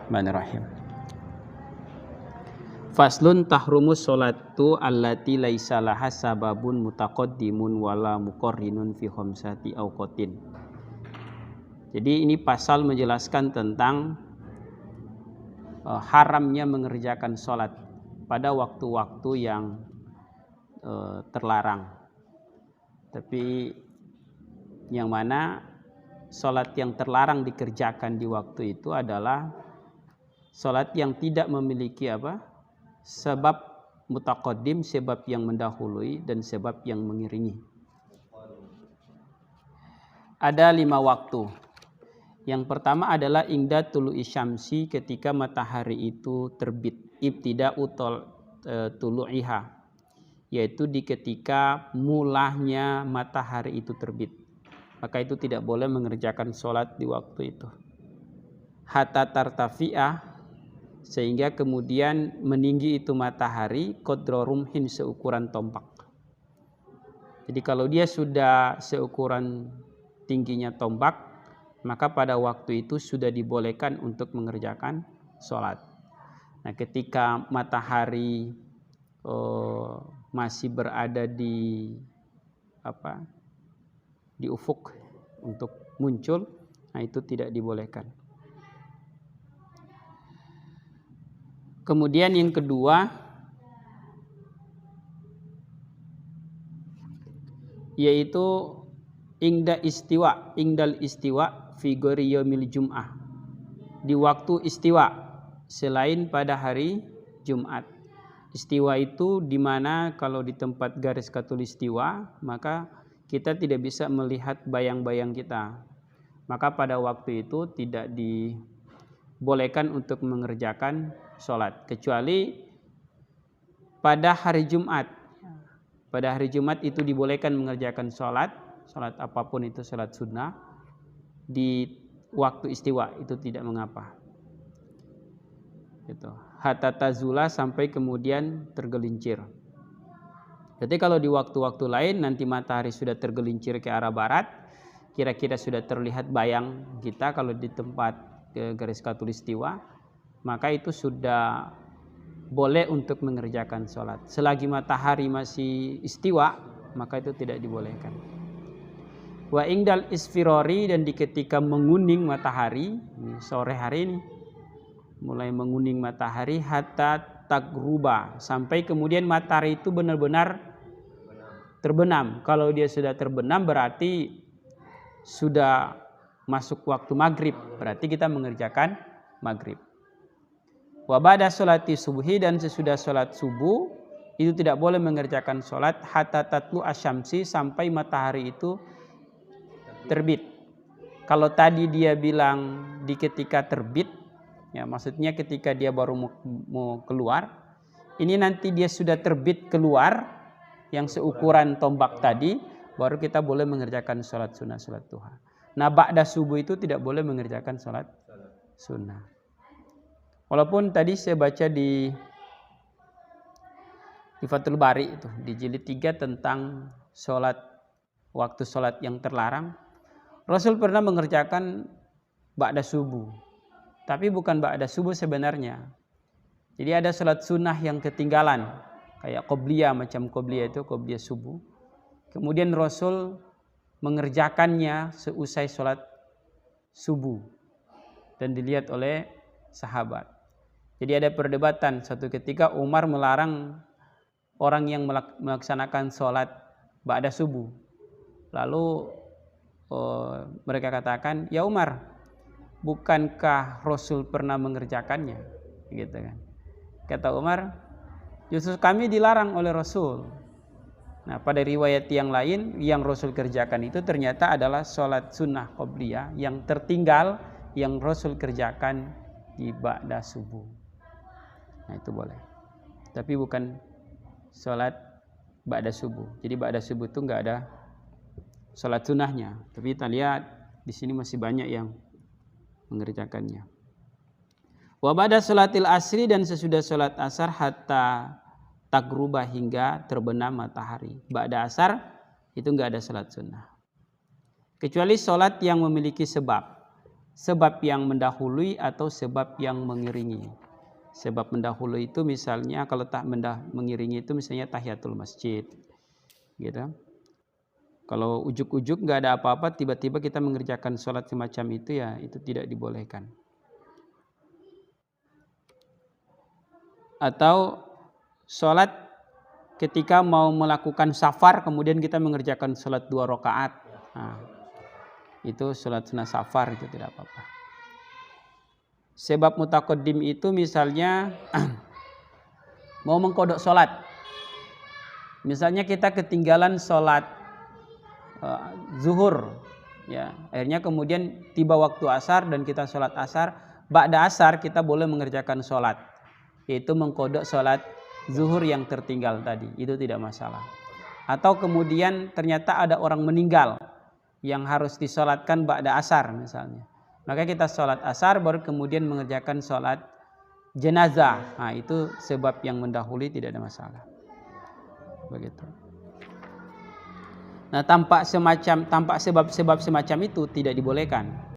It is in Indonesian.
Bismillahirrahmanirrahim. Faslun tahrumus sholatu allati laisa laha sababun mutaqaddimun wala muqarrinun fi khamsati awqatin. Jadi ini pasal menjelaskan tentang haramnya mengerjakan sholat pada waktu-waktu yang terlarang. Tapi yang mana sholat yang terlarang dikerjakan di waktu itu adalah sholat yang tidak memiliki sebab mutaqaddim, sebab yang mendahului dan sebab yang mengiringi. Ada 5 waktu. Yang pertama adalah ingda tulu'i syamsi, ketika matahari itu terbit, ibtida'u tulu'iha, yaitu di ketika mulanya matahari itu terbit. Maka itu tidak boleh mengerjakan sholat di waktu itu. Hatta tartafi'ah, sehingga kemudian meninggi itu matahari, qadra rumhin, seukuran tombak. Jadi kalau dia sudah seukuran tingginya tombak, maka pada waktu itu sudah dibolehkan untuk mengerjakan sholat. Nah, ketika matahari masih berada di ufuk untuk muncul, nah itu tidak dibolehkan. Kemudian yang kedua yaitu ingdal istiwa fi ghairi yaumil jum'ah, di waktu istiwa selain pada hari Jumat. Istiwa itu di mana kalau di tempat garis khatulistiwa maka kita tidak bisa melihat bayang-bayang kita. Maka pada waktu itu tidak dibolehkan untuk mengerjakan sholat, kecuali pada hari Jumat. Pada hari Jumat itu dibolehkan mengerjakan sholat apapun itu, sholat sunnah di waktu istiwa, itu tidak mengapa. Gitu. Hatta tazula, sampai kemudian tergelincir. Jadi kalau di waktu-waktu lain nanti matahari sudah tergelincir ke arah barat, kira-kira sudah terlihat bayang kita kalau di tempat garis khatulistiwa, maka itu sudah boleh untuk mengerjakan sholat. Selagi matahari masih istiwa, maka itu tidak dibolehkan. Wa ingdal isfirori, dan di ketika menguning matahari, sore hari ini mulai menguning matahari, hatta tagruba, sampai kemudian matahari itu benar-benar terbenam. Kalau dia sudah terbenam berarti sudah masuk waktu maghrib, berarti kita mengerjakan maghrib. Wa ba'da sholati subuhi, dan sesudah sholat subuh itu tidak boleh mengerjakan sholat hatta tatlu asyamsi, sampai matahari itu terbit. Kalau tadi dia bilang di ketika terbit, ya maksudnya ketika dia baru mau keluar, ini nanti dia sudah terbit keluar yang seukuran tombak tadi, baru kita boleh mengerjakan sholat sunnah, sholat duha. Nah, ba'da subuh itu tidak boleh mengerjakan sholat sunnah. Walaupun tadi saya baca di Fathul Bari itu di jilid 3 tentang waktu sholat yang terlarang, Rasul pernah mengerjakan ba'da subuh, tapi bukan ba'da subuh sebenarnya. Jadi ada sholat sunnah yang ketinggalan, kayak qobliyah, macam qobliyah itu qobliyah subuh. Kemudian Rasul mengerjakannya seusai sholat subuh dan dilihat oleh sahabat. Jadi ada perdebatan, satu ketika Umar melarang orang yang melaksanakan sholat ba'da subuh. Lalu mereka katakan, ya Umar, bukankah Rasul pernah mengerjakannya? Gitu kan. Kata Umar, justru kami dilarang oleh Rasul. Nah, pada riwayat yang lain yang Rasul kerjakan itu ternyata adalah sholat sunnah qobliyah yang tertinggal, yang Rasul kerjakan di ba'da subuh. Nah, itu boleh. Tapi bukan sholat ba'da subuh. Jadi ba'da subuh itu enggak ada sholat sunnahnya. Tapi kita lihat di sini masih banyak yang mengerjakannya. Wa ba'da sholatil asri, dan sesudah sholat asar, hatta tagruba, hingga terbenam matahari. Ba'da asar itu enggak ada sholat sunnah. Kecuali sholat yang memiliki sebab. sebab yang mendahului atau sebab yang mengiringi. Sebab mendahului itu misalnya kalau mengiringi itu misalnya tahiyatul masjid, gitu. Kalau ujuk-ujuk nggak ada apa-apa, tiba-tiba kita mengerjakan sholat semacam itu, ya itu tidak dibolehkan. Atau sholat ketika mau melakukan safar, kemudian kita mengerjakan sholat 2 rakaat. Nah, itu sholat sunnah safar, itu tidak apa-apa. Sebab mutaqaddim itu misalnya mau mengkodok sholat. Misalnya kita ketinggalan sholat zuhur, ya, akhirnya kemudian tiba waktu asar dan kita sholat asar. Ba'da asar kita boleh mengerjakan sholat, yaitu mengkodok sholat zuhur yang tertinggal tadi, itu tidak masalah. Atau kemudian ternyata ada orang meninggal yang harus disolatkan ba'da asar misalnya, maka kita sholat asar baru kemudian mengerjakan sholat jenazah. Nah, itu sebab yang mendahului, tidak ada masalah. Begitu. Nah, tampak sebab-sebab semacam itu tidak dibolehkan.